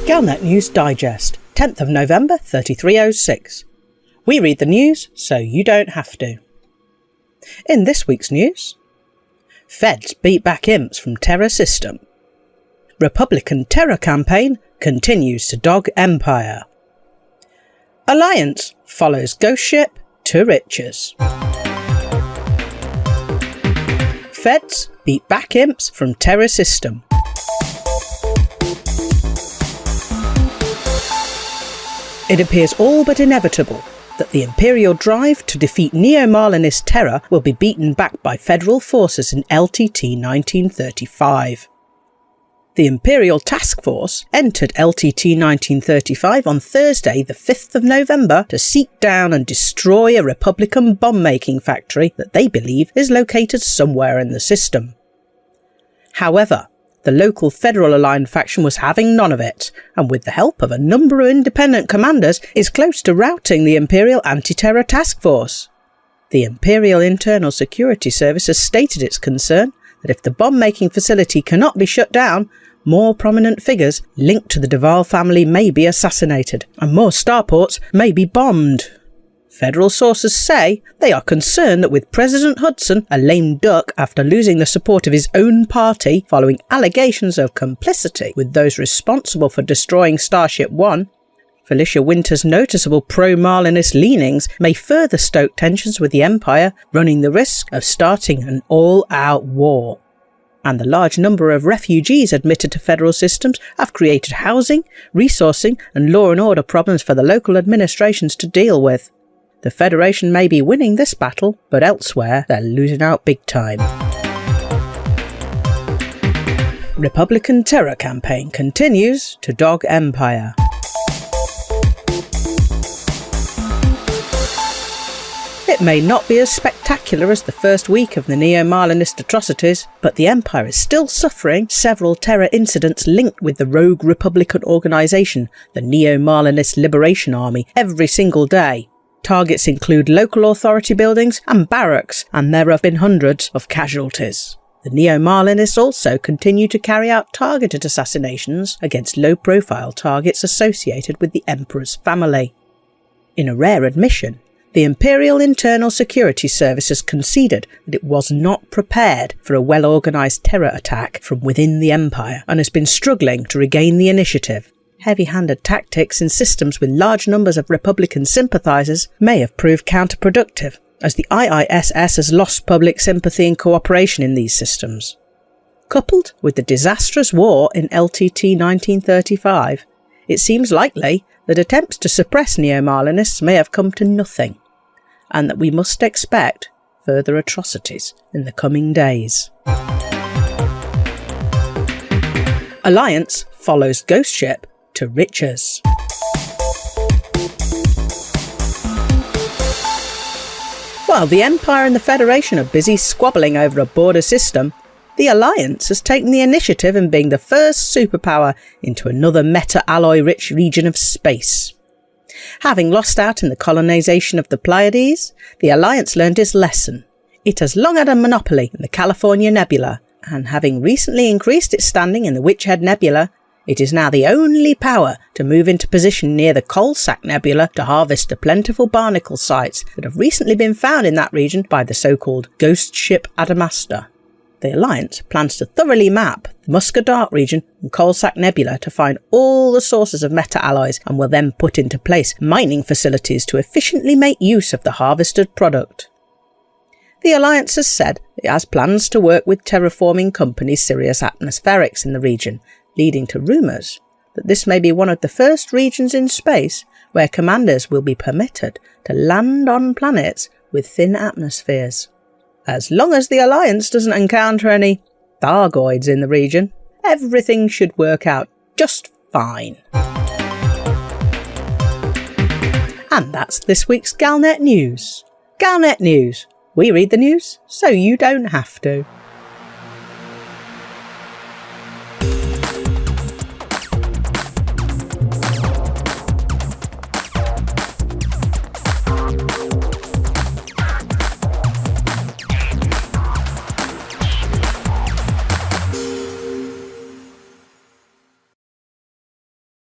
Galnet News Digest, 10th of November 3306. We read the news so you don't have to. In this week's news, Feds beat back imps from terror system. Republican terror campaign continues to dog empire. Alliance follows ghost ship to riches. Feds beat back imps from terror system. It appears all but inevitable that the Imperial drive to defeat Neo-Marlinist terror will be beaten back by federal forces in LTT 1935. The Imperial Task Force entered LTT 1935 on Thursday the 5th of November to seek down and destroy a Republican bomb-making factory that they believe is located somewhere in the system. However, the local federal-aligned faction was having none of it, and with the help of a number of independent commanders is close to routing the Imperial Anti-Terror Task Force. The Imperial Internal Security Service has stated its concern that if the bomb-making facility cannot be shut down, more prominent figures linked to the Duval family may be assassinated, and more starports may be bombed. Federal sources say they are concerned that with President Hudson a lame duck after losing the support of his own party following allegations of complicity with those responsible for destroying Starship One, Felicia Winter's noticeable pro-Marlinist leanings may further stoke tensions with the Empire, running the risk of starting an all-out war. And the large number of refugees admitted to federal systems have created housing, resourcing and law and order problems for the local administrations to deal with. The Federation may be winning this battle, but elsewhere they're losing out big time. Republican terror campaign continues to dog empire. It may not be as spectacular as the first week of the Neo-Marlinist atrocities, but the Empire is still suffering several terror incidents linked with the rogue Republican organisation, the Neo-Marlinist Liberation Army, every single day. Targets include local authority buildings and barracks, and there have been hundreds of casualties. The Neo-Marlinists also continue to carry out targeted assassinations against low-profile targets associated with the Emperor's family. In a rare admission, the Imperial Internal Security Service has conceded that it was not prepared for a well-organised terror attack from within the Empire and has been struggling to regain the initiative. Heavy-handed tactics in systems with large numbers of Republican sympathisers may have proved counterproductive, as the IISS has lost public sympathy and cooperation in these systems. Coupled with the disastrous war in LTT 1935, it seems likely that attempts to suppress Neo-Marlinists may have come to nothing, and that we must expect further atrocities in the coming days. Alliance follows ghost ship to riches. While the Empire and the Federation are busy squabbling over a border system, the Alliance has taken the initiative in being the first superpower into another meta-alloy-rich region of space. Having lost out in the colonisation of the Pleiades, the Alliance learned its lesson. It has long had a monopoly in the California Nebula, and having recently increased its standing in the Witchhead Nebula, it is now the only power to move into position near the Coalsack Nebula to harvest the plentiful barnacle sites that have recently been found in that region by the so-called Ghost Ship Adamastor. The Alliance plans to thoroughly map the Muska Dark region and Coalsack Nebula to find all the sources of meta-alloys and will then put into place mining facilities to efficiently make use of the harvested product. The Alliance has said it has plans to work with terraforming company Sirius Atmospherics in the region, leading to rumours that this may be one of the first regions in space where commanders will be permitted to land on planets with thin atmospheres. As long as the Alliance doesn't encounter any Thargoids in the region, everything should work out just fine. And that's this week's Galnet News. Galnet News. We read the news so you don't have to.